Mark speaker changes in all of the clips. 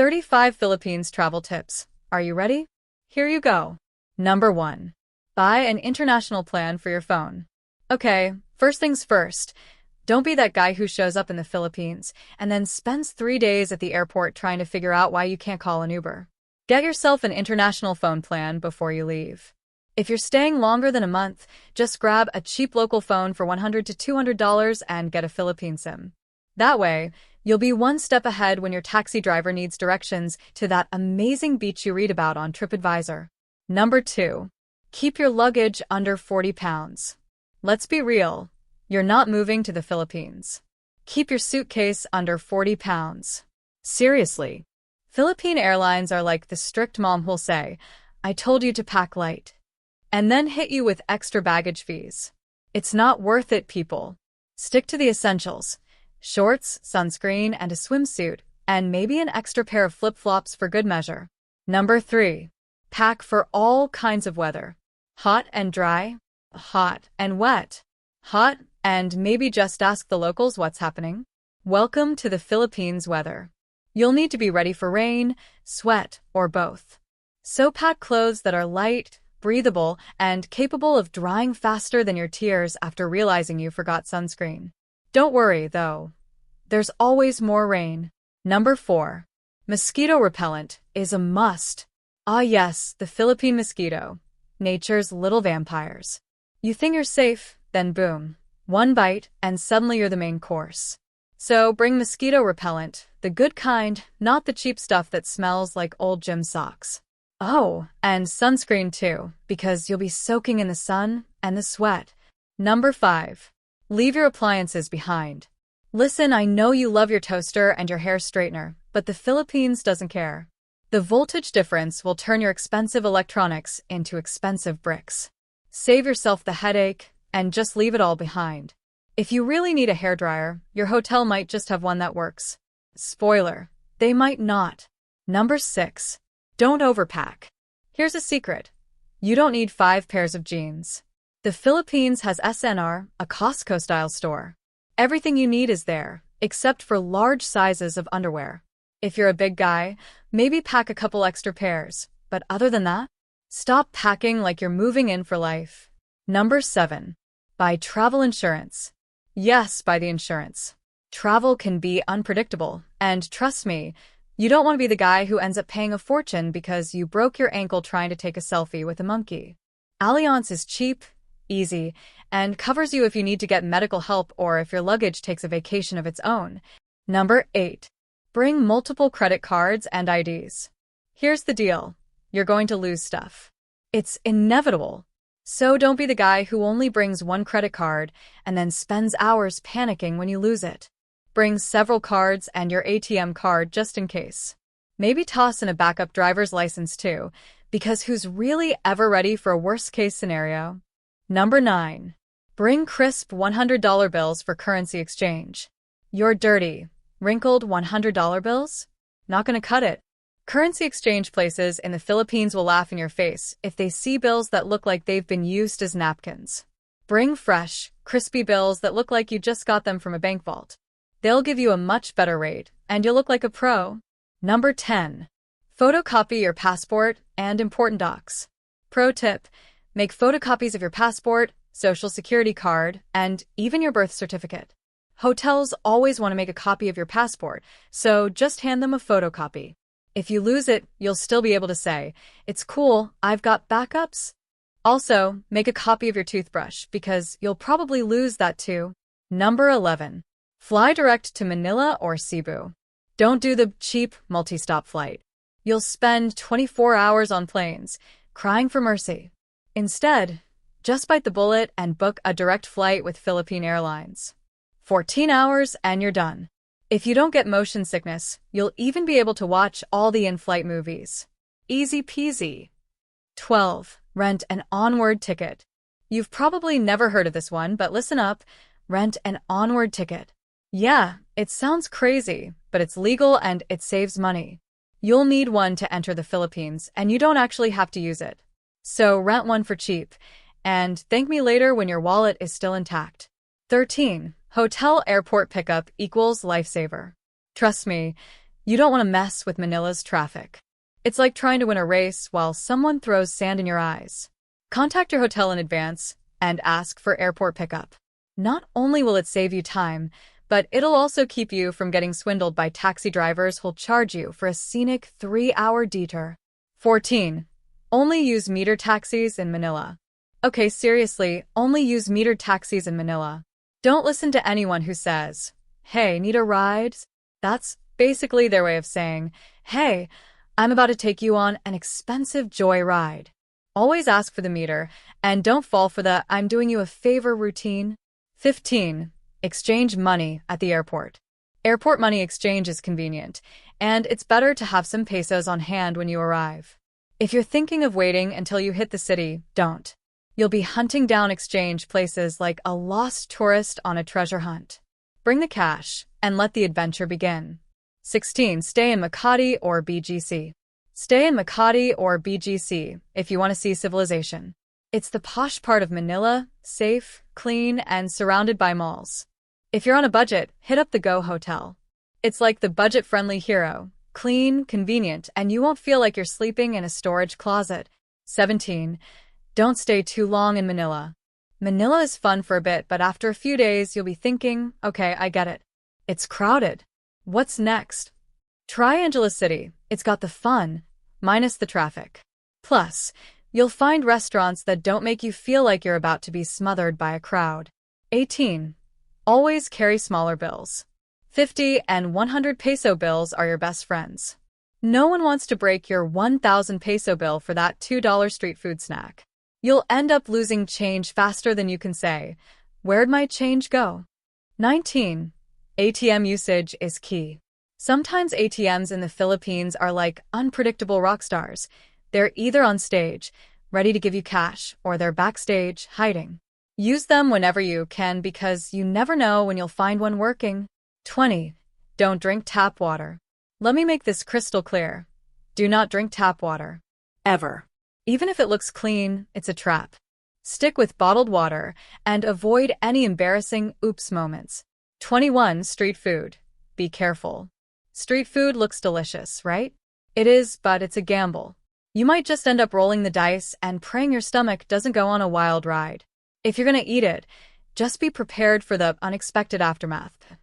Speaker 1: 35 Philippines travel tips. Are you ready? Here you go. Number 1. Buy an international plan for your phone. Okay, first things first. Don't be that guy who shows up in the Philippines and then spends 3 days at the airport trying to figure out why you can't call an Uber. Get yourself an international phone plan before you leave. If you're staying longer than a month, just grab a cheap local phone for $100 to $200 and get a Philippine SIM. That way, you'll be one step ahead when your taxi driver needs directions to that amazing beach you read about on TripAdvisor. Number 2. Keep your luggage under 40 pounds. Let's be real. You're not moving to the Philippines. Keep your suitcase under 40 pounds. Seriously. Philippine Airlines are like the strict mom who'll say, "I told you to pack light," and then hit you with extra baggage fees. It's not worth it, people. Stick to the essentials. Shorts, sunscreen, and a swimsuit, and maybe an extra pair of flip-flops for good measure. Number 3. Pack for all kinds of weather. Hot and dry, hot and wet, hot and maybe just ask the locals what's happening. Welcome to the Philippines weather. You'll need to be ready for rain, sweat, or both. So pack clothes that are light, breathable, and capable of drying faster than your tears after realizing you forgot sunscreen. Don't worry, though. There's always more rain. Number 4. Mosquito repellent is a must. Ah yes, the Philippine mosquito. Nature's little vampires. You think you're safe, then boom. One bite, and suddenly you're the main course. So bring mosquito repellent, the good kind, not the cheap stuff that smells like old gym socks. Oh, and sunscreen too, because you'll be soaking in the sun and the sweat. Number 5. Leave your appliances behind. Listen, I know you love your toaster and your hair straightener, but the Philippines doesn't care. The voltage difference will turn your expensive electronics into expensive bricks. Save yourself the headache and just leave it all behind. If you really need a hairdryer, your hotel might just have one that works. Spoiler, they might not. Number 6. Don't overpack. Here's a secret. You don't need 5 pairs of jeans. The Philippines has SNR, a Costco-style store. Everything you need is there, except for large sizes of underwear. If you're a big guy, maybe pack a couple extra pairs, but other than that, stop packing like you're moving in for life. Number 7. Buy travel insurance. Yes, buy the insurance. Travel can be unpredictable, and trust me, you don't want to be the guy who ends up paying a fortune because you broke your ankle trying to take a selfie with a monkey. Allianz is cheap, easy, and covers you if you need to get medical help or if your luggage takes a vacation of its own. Number 8. Bring multiple credit cards and IDs. Here's the deal. You're going to lose stuff. It's inevitable. So don't be the guy who only brings one credit card and then spends hours panicking when you lose it. Bring several cards and your ATM card just in case. Maybe toss in a backup driver's license too, because who's really ever ready for a worst-case scenario? Number 9. Bring crisp $100 bills for currency exchange. You're dirty, wrinkled $100 bills? Not gonna cut it. Currency exchange places in the Philippines will laugh in your face if they see bills that look like they've been used as napkins. Bring fresh, crispy bills that look like you just got them from a bank vault. They'll give you a much better rate, and you'll look like a pro. Number 10. Photocopy your passport and important docs. Pro tip: make photocopies of your passport, social security card, and even your birth certificate. Hotels always want to make a copy of your passport, so just hand them a photocopy. If you lose it, you'll still be able to say, "It's cool, I've got backups." Also, make a copy of your toothbrush because you'll probably lose that too. Number 11. Fly direct to Manila or Cebu. Don't do the cheap multi-stop flight. You'll spend 24 hours on planes, crying for mercy. Instead, just bite the bullet and book a direct flight with Philippine Airlines. 14 hours and you're done. If you don't get motion sickness, you'll even be able to watch all the in-flight movies. Easy peasy. 12. Rent an onward ticket. You've probably never heard of this one, but listen up. Rent an onward ticket. Yeah, it sounds crazy, but it's legal and it saves money. You'll need one to enter the Philippines, and you don't actually have to use it. So rent one for cheap, and thank me later when your wallet is still intact. 13. Hotel airport pickup equals lifesaver. Trust me, You don't want to mess with Manila's traffic. It's like trying to win a race while someone throws sand in your eyes. Contact your hotel in advance and ask for airport pickup. Not only will it save you time, but it'll also keep you from getting swindled by taxi drivers who'll charge you for a scenic 3-hour detour. 14. Only use metered taxis in Manila. Okay, seriously, only use metered taxis in Manila. Don't listen to anyone who says, "Hey, need a ride?" That's basically their way of saying, "Hey, I'm about to take you on an expensive joy ride." Always ask for the meter, and don't fall for the "I'm doing you a favor" routine. 15. Exchange money at the airport. Airport money exchange is convenient, and it's better to have some pesos on hand when you arrive. If you're thinking of waiting until you hit the city, don't. You'll be hunting down exchange places like a lost tourist on a treasure hunt. Bring the cash, and let the adventure begin. 16. Stay in Makati or BGC. Stay in Makati or BGC if you want to see civilization. It's the posh part of Manila, safe, clean, and surrounded by malls. If you're on a budget, hit up the Go Hotel. It's like the budget-friendly hero, clean, convenient, and you won't feel like you're sleeping in a storage closet. 17. Don't stay too long in Manila. Manila is fun for a bit, but after a few days, you'll be thinking, okay, I get it. It's crowded. What's next? Try Angeles City. It's got the fun, minus the traffic. Plus, you'll find restaurants that don't make you feel like you're about to be smothered by a crowd. 18. Always carry smaller bills. 50 and 100 peso bills are your best friends. No one wants to break your 1,000 peso bill for that $2 street food snack. You'll end up losing change faster than you can say, "Where'd my change go?" 19. ATM usage is key. Sometimes ATMs in the Philippines are like unpredictable rock stars. They're either on stage, ready to give you cash, or they're backstage, hiding. Use them whenever you can because you never know when you'll find one working. 20. Don't drink tap water. Let me make this crystal clear. Do not drink tap water. Ever. Even if it looks clean, it's a trap. Stick with bottled water and avoid any embarrassing oops moments. 21. Street food. Be careful. Street food looks delicious, right? It is, but it's a gamble. You might just end up rolling the dice and praying your stomach doesn't go on a wild ride. If you're going to eat it, just be prepared for the unexpected aftermath.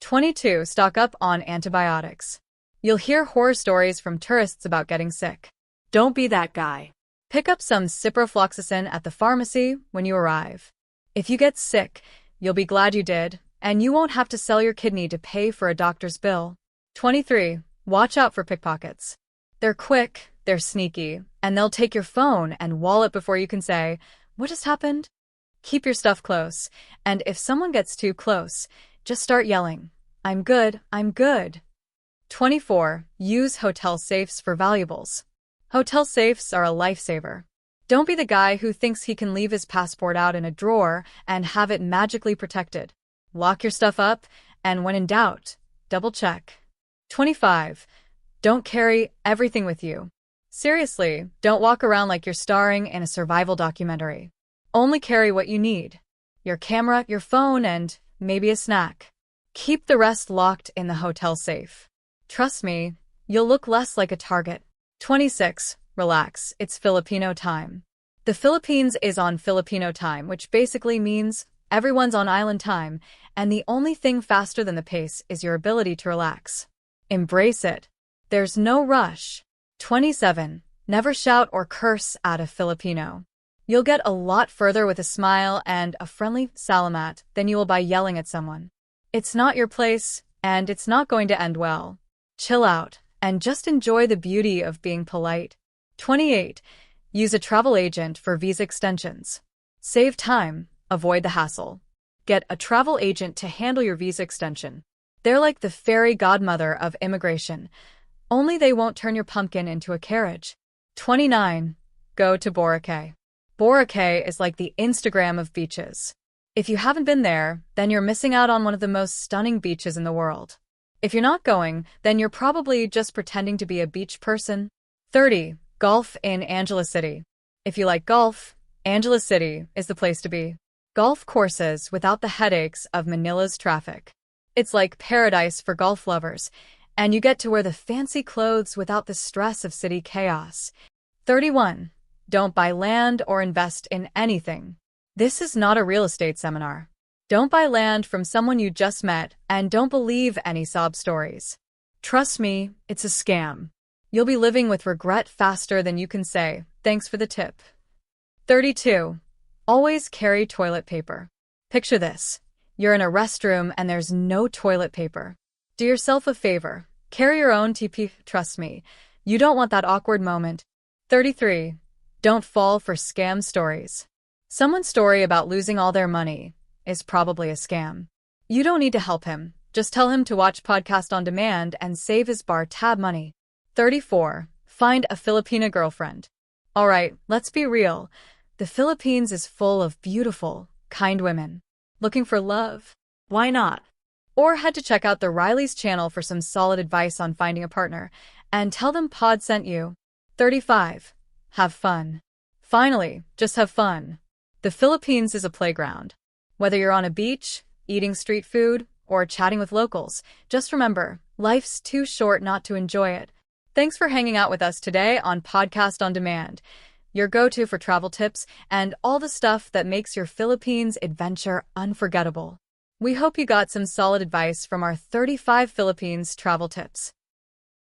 Speaker 1: 22. Stock up on antibiotics. You'll hear horror stories from tourists about getting sick. Don't be that guy. Pick up some ciprofloxacin at the pharmacy when you arrive. If you get sick, you'll be glad you did, and you won't have to sell your kidney to pay for a doctor's bill. 23. Watch out for pickpockets. They're quick, they're sneaky, and they'll take your phone and wallet before you can say, "What just happened?" Keep your stuff close, and if someone gets too close, just start yelling, "I'm good, I'm good." 24. Use hotel safes for valuables. Hotel safes are a lifesaver. Don't be the guy who thinks he can leave his passport out in a drawer and have it magically protected. Lock your stuff up, and when in doubt, double check. 25. Don't carry everything with you. Seriously, don't walk around like you're starring in a survival documentary. Only carry what you need. Your camera, your phone, and maybe a snack. Keep the rest locked in the hotel safe. Trust me, you'll look less like a target. 26. Relax, it's Filipino time. The Philippines is on Filipino time, which basically means everyone's on island time, and the only thing faster than the pace is your ability to relax. Embrace it. There's no rush. 27. Never shout or curse at a Filipino. You'll get a lot further with a smile and a friendly salamat than you will by yelling at someone. It's not your place, and it's not going to end well. Chill out, and just enjoy the beauty of being polite. 28. Use a travel agent for visa extensions. Save time, avoid the hassle. Get a travel agent to handle your visa extension. They're like the fairy godmother of immigration, only they won't turn your pumpkin into a carriage. 29. Go to Boracay. Boracay is like the Instagram of beaches. If you haven't been there, then you're missing out on one of the most stunning beaches in the world. If you're not going, then you're probably just pretending to be a beach person. 30. Golf in Angeles City. If you like golf, Angeles City is the place to be. Golf courses without the headaches of Manila's traffic. It's like paradise for golf lovers, And you get to wear the fancy clothes without the stress of city chaos. 31. Don't buy land or invest in anything. This is not a real estate seminar. Don't buy land from someone you just met, and don't believe any sob stories. Trust me, it's a scam. You'll be living with regret faster than you can say, thanks for the tip. 32. Always carry toilet paper. Picture this. You're in a restroom and there's no toilet paper. Do yourself a favor. Carry your own TP. Trust me, you don't want that awkward moment. 33. Don't fall for scam stories. Someone's story about losing all their money is probably a scam. You don't need to help him. Just tell him to watch Podcast on Demand and save his bar tab money. 34. Find a Filipina girlfriend. All right, let's be real. The Philippines is full of beautiful, kind women. Looking for love? Why not? Or head to check out the Riley's channel for some solid advice on finding a partner, and tell them Pod sent you. 35. Have fun. Finally, just have fun. The Philippines is a playground. Whether you're on a beach, eating street food, or chatting with locals, just remember, life's too short not to enjoy it. Thanks for hanging out with us today on Podcast on Demand, your go-to for travel tips and all the stuff that makes your Philippines adventure unforgettable. We hope you got some solid advice from our 35 Philippines travel tips.